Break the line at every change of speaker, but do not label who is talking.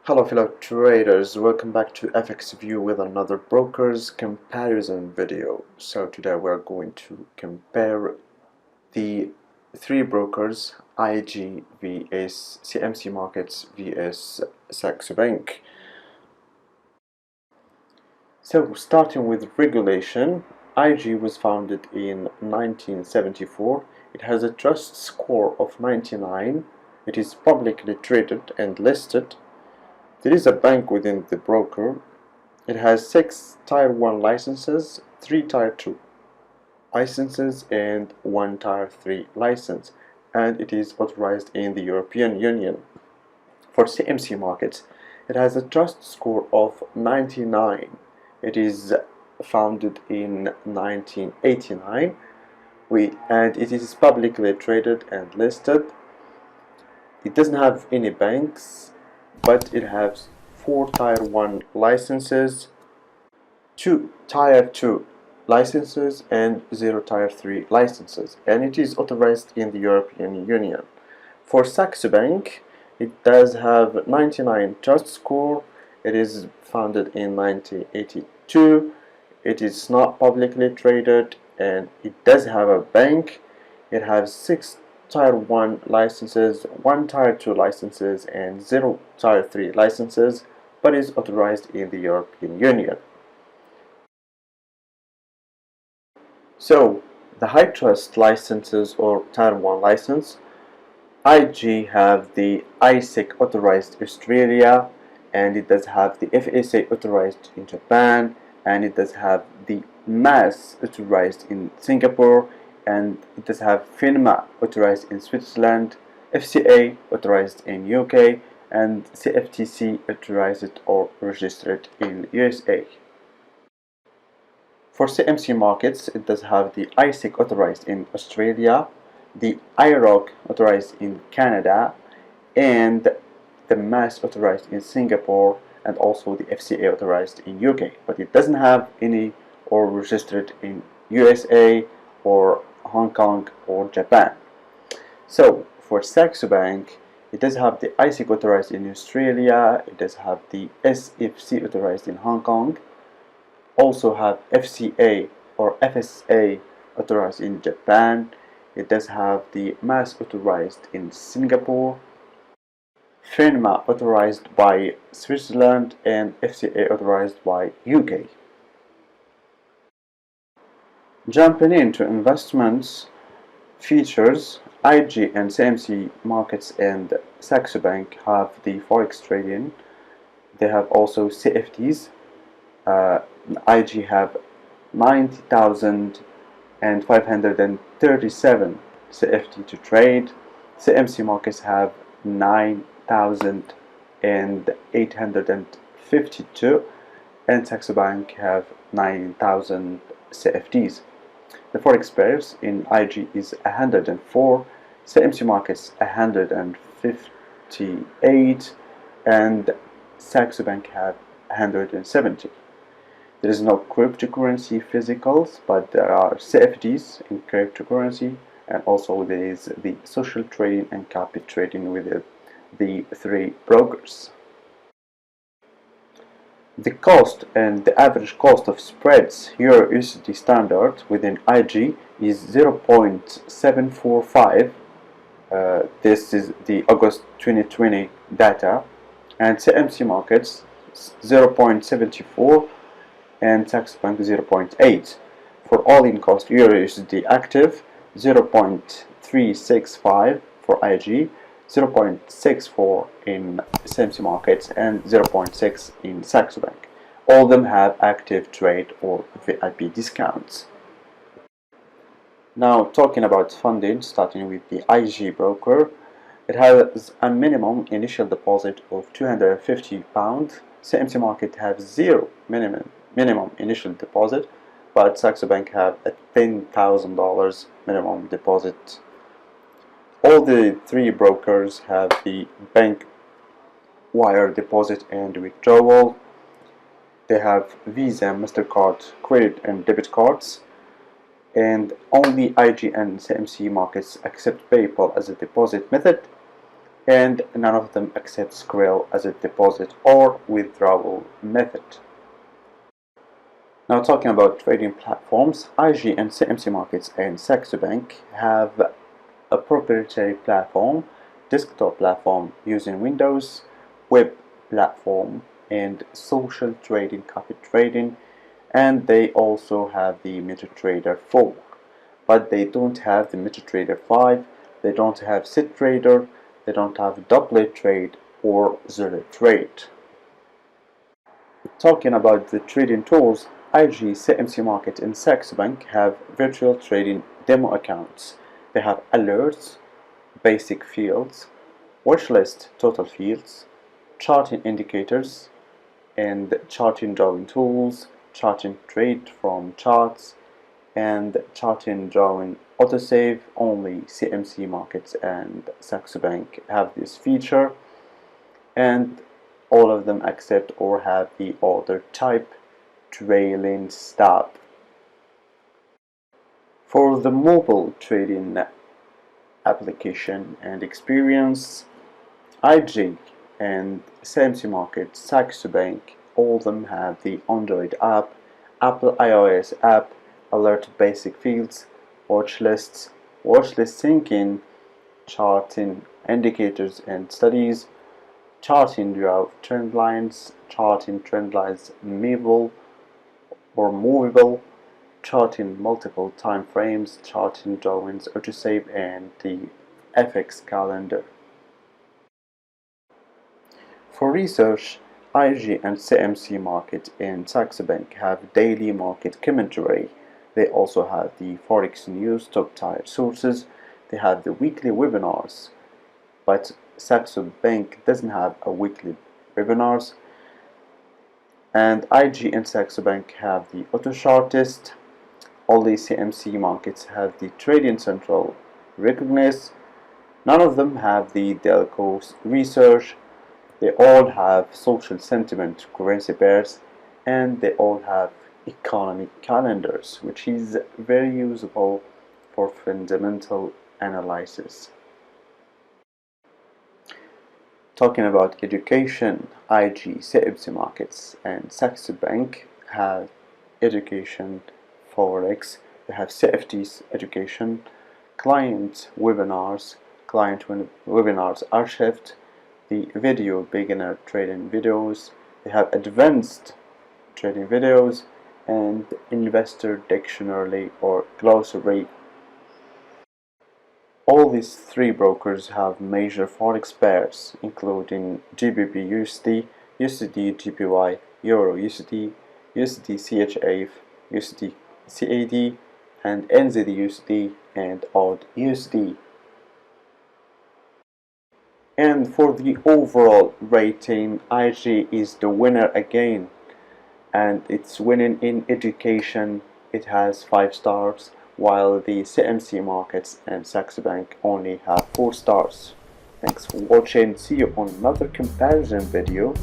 Hello fellow traders, welcome back to FX View with another brokers comparison video. So today we're going to compare the three brokers, IG vs CMC Markets vs Saxo Bank. So starting with regulation, IG was founded in 1974. It has a trust score of 99. It is publicly traded and listed. There is a bank within the broker. It has 6 Tier 1 licenses, 3 Tier 2 licenses, and 1 Tier 3 license, and it is authorized in the European Union. For CMC Markets, it has a trust score of 99. It is founded in 1989, and it is publicly traded and listed. It doesn't have any banks, but it has 4 Tier 1 licenses, 2 Tier 2 licenses, and 0 Tier 3 licenses, and it is authorized in the European Union. For Saxo Bank, it does have 99 trust score. It is founded in 1982. It is not publicly traded, and it does have a bank. It has 6 Tier 1 licenses, 1 Tier 2 licenses, and 0 Tier 3 licenses, but is authorized in the European Union. So, the high trust licenses or Tier 1 license, IG have the ISIC authorized Australia, and it does have the FSA authorized in Japan, and it does have the MAS authorized in Singapore, and it does have FINMA authorized in Switzerland, FCA authorized in UK, and CFTC authorized or registered in USA. For CMC Markets, it does have the ISIC authorized in Australia, the IROC authorized in Canada, and the MAS authorized in Singapore, and also the FCA authorized in UK, but it doesn't have any or registered in USA or Hong Kong or Japan. So for Saxo Bank, it does have the ISIC authorized in Australia, it does have the SFC authorized in Hong Kong, also have FCA or FSA authorized in Japan, it does have the MAS authorized in Singapore, FINMA authorized by Switzerland, and FCA authorized by UK. Jumping into investments features, IG and CMC Markets and Saxo Bank have the forex trading. They have also CFDs. IG have 90,537 CFD to trade. CMC Markets have 9,852, and Saxo Bank have 9,000 CFDs. The forex pairs in IG is 104, CMC Markets 158, and Saxo Bank have 170. There is no cryptocurrency physicals, but there are CFDs in cryptocurrency, and also there is the social trading and copy trading with the three brokers. The cost and the average cost of spreads Euro USD standard within IG is 0.745. This is the August 2020 data, and CMC Markets 0.74 and Saxo Bank 0.8. For all-in cost Euro USD active 0.365 for IG, 0.64 in CMC Markets, and 0.6 in Saxo Bank. All of them have active trade or VIP discounts. Now talking about funding, starting with the IG broker, it has a minimum initial deposit of £250. CMC Market have zero minimum initial deposit, but Saxo Bank have a $10,000 minimum deposit. All the three brokers have the bank wire deposit and withdrawal. They have Visa, MasterCard, credit and debit cards, and only IG and CMC markets accept PayPal as a deposit method, and none of them accept Skrill as a deposit or withdrawal method. Now talking about trading platforms, IG and CMC markets and Saxo Bank have a proprietary platform, desktop platform using Windows, web platform, and social trading, copy trading, and they also have the MetaTrader 4, but they don't have the MetaTrader 5, they don't have SitTrader, they don't have Doublet Trade or Zero Trade. Talking about the trading tools, IG, CMC Market, and Saxo Bank have virtual trading demo accounts. They have alerts, basic fields, watchlist total fields, charting indicators, and charting drawing tools, charting trade from charts, and charting drawing autosave. Only CMC markets and Saxo Bank have this feature, and all of them accept or have the order type trailing stop. For the mobile trading application and experience, IG and CMC Market, Saxo Bank, all of them have the Android app, Apple iOS app, alert basic fields, watch list syncing, charting indicators and studies, charting draw trend lines, charting trend lines movable or movable, charting multiple time frames, charting drawings, autosave, and the FX calendar. For research, IG and CMC Market and Saxo Bank have daily market commentary. They also have the forex news, top-tier sources. They have the weekly webinars, but Saxo Bank doesn't have a weekly webinars. And IG and Saxo Bank have the auto chartist. Only CMC markets have the Trading Central Recognize. None of them have the Delco Research. They all have social sentiment currency pairs, and they all have economic calendars, which is very usable for fundamental analysis. Talking about education, IG, CFDs markets, and Saxo Bank have education, forex. They have CFDs education, client webinars archived, the video beginner trading videos. They have advanced trading videos and investor dictionary or glossary. All these three brokers have major forex pairs, including GBP USD, USD GPY, Euro USD, USD CHF, USD CAD, and NZD USD and AUD USD. And for the overall rating, IG is the winner again, and it's winning in education. It has 5 stars, while the CMC markets and Saxo Bank only have 4 stars. Thanks for watching. See you on another comparison video.